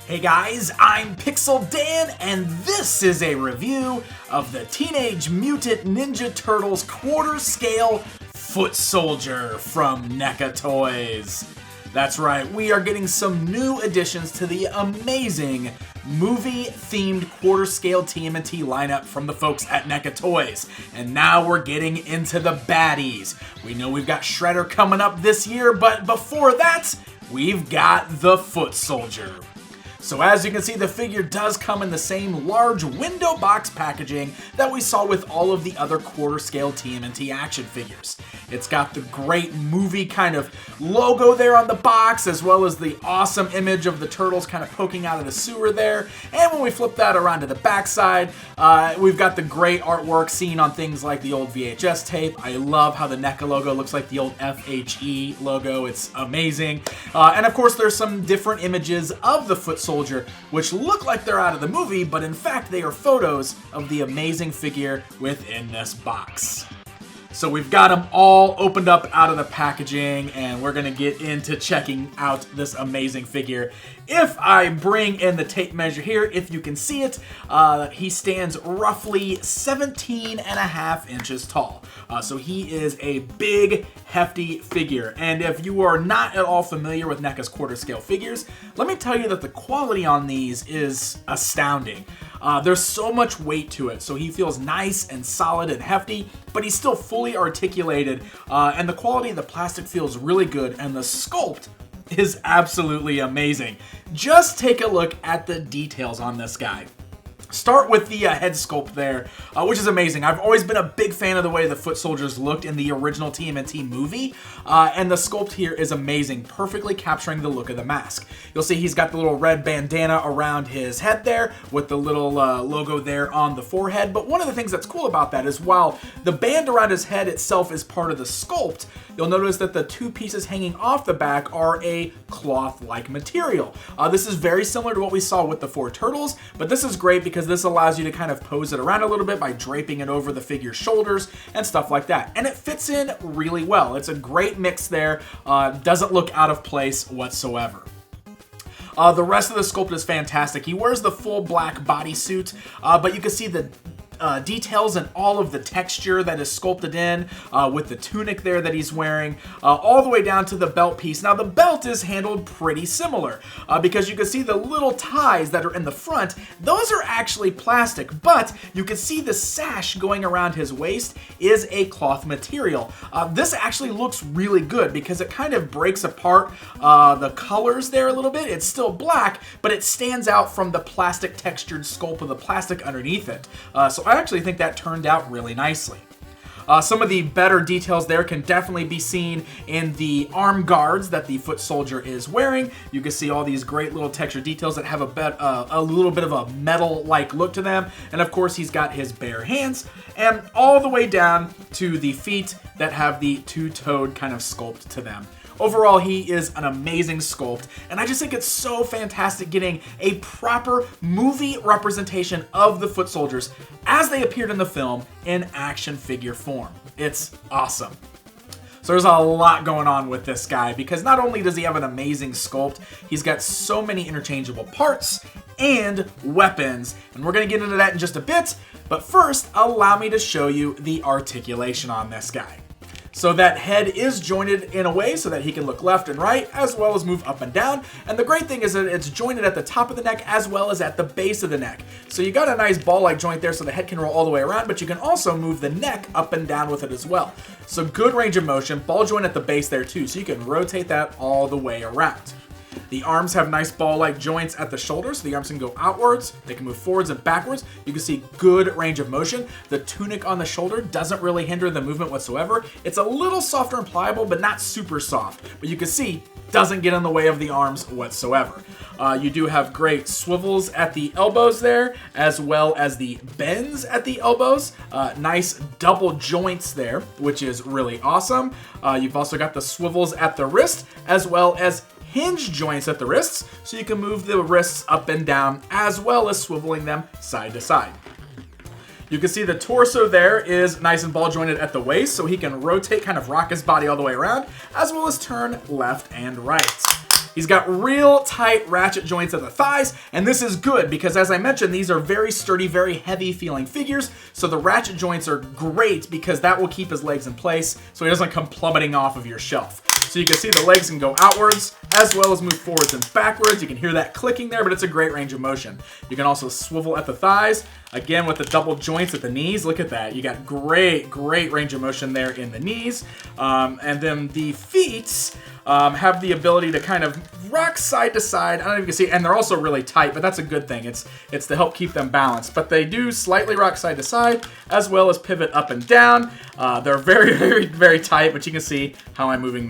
Hey guys, I'm Pixel Dan, and this is a review of the Teenage Mutant Ninja Turtles quarter-scale foot soldier from NECA Toys. That's right, we are getting some new additions to the amazing movie-themed quarter-scale TMNT lineup from the folks at NECA Toys. And now we're getting into the baddies. We know we've got Shredder coming up this year, but before that, we've got the foot soldier. So as you can see, the figure does come in the same large window box packaging that we saw with all of the other quarter-scale TMNT action figures. It's got the great movie kind of logo there on the box, as well as the awesome image of the turtles kind of poking out of the sewer there. And when we flip that around to the backside, we've got the great artwork seen on things like the old VHS tape. I love how the NECA logo looks like the old FHE logo. It's amazing. And of course, there's some different images of the foot soldier, which look like they're out of the movie, but in fact they are photos of the amazing figure within this box. So we've got them all opened up out of the packaging, and we're gonna get into checking out this amazing figure. If I bring in the tape measure here, if you can see it, he stands roughly 17.5 inches tall. So he is a big, hefty figure. And if you are not at all familiar with NECA's quarter scale figures, let me tell you that the quality on these is astounding. There's so much weight to it, so he feels nice and solid and hefty, but he's still fully articulated, and the quality of the plastic feels really good, and the sculpt is absolutely amazing. Just take a look at the details on this guy. Start with the head sculpt there, which is amazing. I've always been a big fan of the way the foot soldiers looked in the original TMNT movie, and the sculpt here is amazing, perfectly capturing the look of the mask. You'll see he's got the little red bandana around his head there, with the little logo there on the forehead. But one of the things that's cool about that is while the band around his head itself is part of the sculpt, you'll notice that the two pieces hanging off the back are a cloth-like material. This is very similar to what we saw with the four turtles, but this is great because this allows you to kind of pose it around a little bit by draping it over the figure's shoulders and stuff like that. And it fits in really well. It's a great mix there. Doesn't look out of place whatsoever. The rest of the sculpt is fantastic. He wears the full black bodysuit, but you can see the details and all of the texture that is sculpted in with the tunic there that he's wearing, all the way down to the belt piece. Now the belt is handled pretty similar because you can see the little ties that are in the front. Those are actually plastic, but you can see the sash going around his waist is a cloth material. This actually looks really good because it kind of breaks apart the colors there a little bit. It's still black, but it stands out from the plastic textured sculpt of the plastic underneath it. So I actually think that turned out really nicely. Some of the better details there can definitely be seen in the arm guards that the foot soldier is wearing. You can see all these great little texture details that have a little bit of a metal-like look to them. And of course, he's got his bare hands, and all the way down to the feet that have the two-toed kind of sculpt to them. Overall, he is an amazing sculpt, and I just think it's so fantastic getting a proper movie representation of the foot soldiers as they appeared in the film in action figure form. It's awesome. So there's a lot going on with this guy because not only does he have an amazing sculpt, he's got so many interchangeable parts and weapons, and we're going to get into that in just a bit, but first, allow me to show you the articulation on this guy. So that head is jointed in a way so that he can look left and right, as well as move up and down. And the great thing is that it's jointed at the top of the neck as well as at the base of the neck. So you got a nice ball-like joint there so the head can roll all the way around, but you can also move the neck up and down with it as well. So good range of motion, ball joint at the base there too, so you can rotate that all the way around. The arms have nice ball-like joints at the shoulders, so the arms can go outwards, they can move forwards and backwards. You can see good range of motion. The tunic on the shoulder doesn't really hinder the movement whatsoever. It's a little softer and pliable, but not super soft. But you can see, doesn't get in the way of the arms whatsoever. You do have great swivels at the elbows there, as well as the bends at the elbows. Nice double joints there, which is really awesome. You've also got the swivels at the wrist, as well as hinge joints at the wrists, so you can move the wrists up and down, as well as swiveling them side to side. You can see the torso there is nice and ball jointed at the waist, so he can rotate, kind of rock his body all the way around, as well as turn left and right. He's got real tight ratchet joints at the thighs, and this is good because, as I mentioned, these are very sturdy, very heavy feeling figures, so the ratchet joints are great because that will keep his legs in place so he doesn't come plummeting off of your shelf. So you can see the legs can go outwards as well as move forwards and backwards. You can hear that clicking there, but it's a great range of motion. You can also swivel at the thighs, again with the double joints at the knees. Look at that. You got great range of motion there in the knees. And then the feet have the ability to kind of rock side to side. I don't know if you can see, and they're also really tight, but that's a good thing. It's to help keep them balanced. But they do slightly rock side to side as well as pivot up and down. They're very tight, but you can see how I'm moving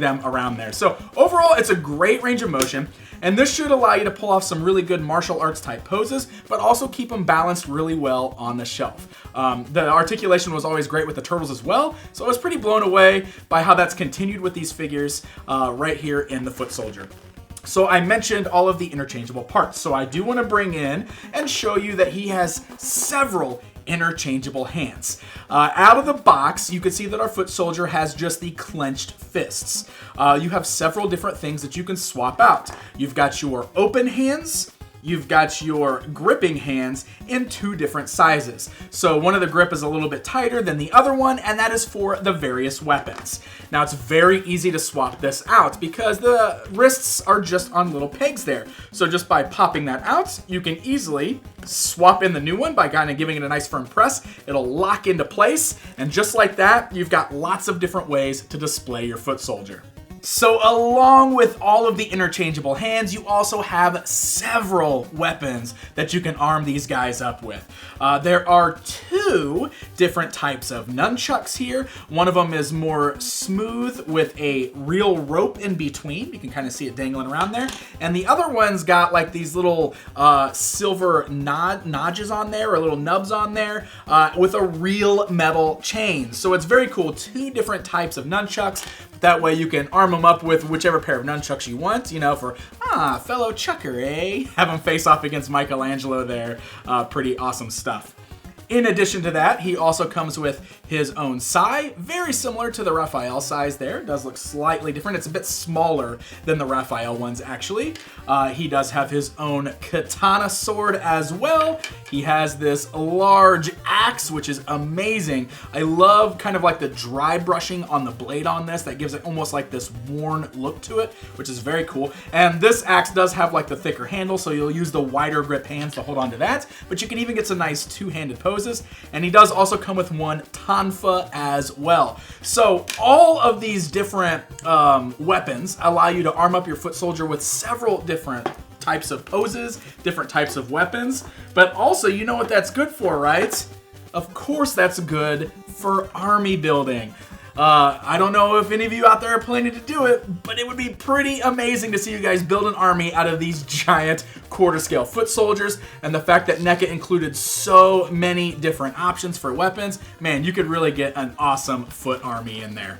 them around there. So overall, it's a great range of motion, and this should allow you to pull off some really good martial arts type poses, but also keep them balanced really well on the shelf. The articulation was always great with the Turtles as well, so I was pretty blown away by how that's continued with these figures right here in the Foot Soldier. So I mentioned all of the interchangeable parts, so I do want to bring in and show you that he has several interchangeable hands. Out of the box, you can see that our Foot Soldier has just the clenched fists. You have several different things that you can swap out. You've got your open hands, you've got your gripping hands in 2 different sizes. So one of the grip is a little bit tighter than the other one, and that is for the various weapons. Now it's very easy to swap this out because the wrists are just on little pegs there. So just by popping that out, you can easily swap in the new one by kind of giving it a nice firm press. It'll lock into place, and just like that, you've got lots of different ways to display your Foot Soldier. So along with all of the interchangeable hands, you also have several weapons that you can arm these guys up with. There are 2 different types of nunchucks here. One of them is more smooth with a real rope in between. You can kind of see it dangling around there. And the other one's got like these little silver notches on there, or little nubs on there, with a real metal chain. So it's very cool. 2 different types of nunchucks. That way you can arm them up with whichever pair of nunchucks you want, you know, for, fellow chucker, eh? Have them face off against Michelangelo there. Pretty awesome stuff. In addition to that, he also comes with his own sai, very similar to the Raphael sais there. It does look slightly different. It's a bit smaller than the Raphael ones, actually. He does have his own katana sword as well. He has this large axe, which is amazing. I love kind of like the dry brushing on the blade on this. That gives it almost like this worn look to it, which is very cool. And this axe does have like the thicker handle, so you'll use the wider grip hands to hold on to that. But you can even get some nice 2-handed poses. And he does also come with one tonfa as well. So all of these different weapons allow you to arm up your Foot Soldier with several different types of poses, different types of weapons, but also, you know what that's good for, right? Of course that's good for army building. I don't know if any of you out there are planning to do it, but it would be pretty amazing to see you guys build an army out of these giant quarter-scale Foot Soldiers, and the fact that NECA included so many different options for weapons, man, you could really get an awesome foot army in there.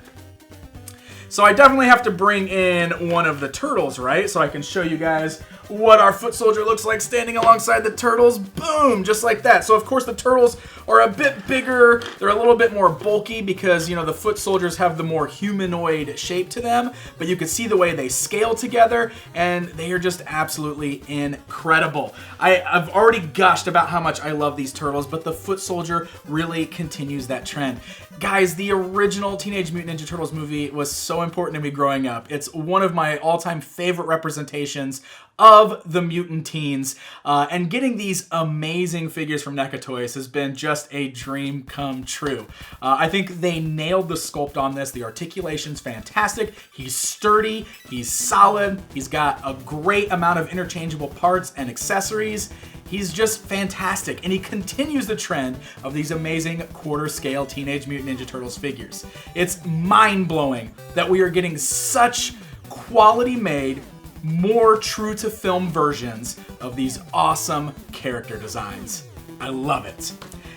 So I definitely have to bring in one of the Turtles, right? So I can show you guys what our Foot Soldier looks like standing alongside the Turtles. Boom, just like that. So of course the Turtles are a bit bigger. They're a little bit more bulky because, you know, the Foot Soldiers have the more humanoid shape to them, but you can see the way they scale together, and they are just absolutely incredible. I've already gushed about how much I love these Turtles, but the Foot Soldier really continues that trend. Guys, the original Teenage Mutant Ninja Turtles movie was so important to me growing up. It's one of my all-time favorite representations of the mutant teens, and getting these amazing figures from NECA Toys has been just a dream come true. I think they nailed the sculpt on this. The articulation's fantastic. He's sturdy, he's solid, he's got a great amount of interchangeable parts and accessories. He's just fantastic, and he continues the trend of these amazing quarter-scale Teenage Mutant Ninja Turtles figures. It's mind-blowing that we are getting such quality-made, more true-to-film versions of these awesome character designs. I love it.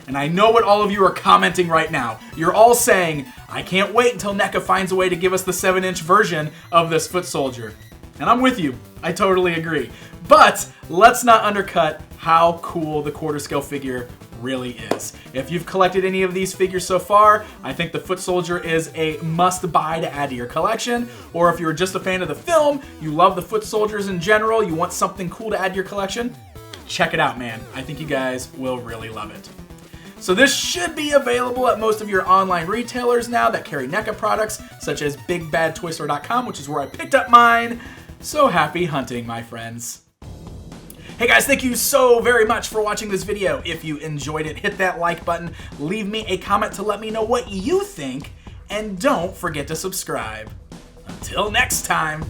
And I know what all of you are commenting right now. You're all saying, I can't wait until NECA finds a way to give us the 7-inch version of this Foot Soldier. And I'm with you. I totally agree. But let's not undercut how cool the quarter scale figure really is. If you've collected any of these figures so far, I think the Foot Soldier is a must-buy to add to your collection. Or if you're just a fan of the film, you love the Foot Soldiers in general, you want something cool to add to your collection, check it out, man. I think you guys will really love it. So this should be available at most of your online retailers now that carry NECA products, such as BigBadToyStore.com, which is where I picked up mine. So happy hunting, my friends. Hey guys, thank you so very much for watching this video. If you enjoyed it, hit that like button, leave me a comment to let me know what you think, and don't forget to subscribe. Until next time.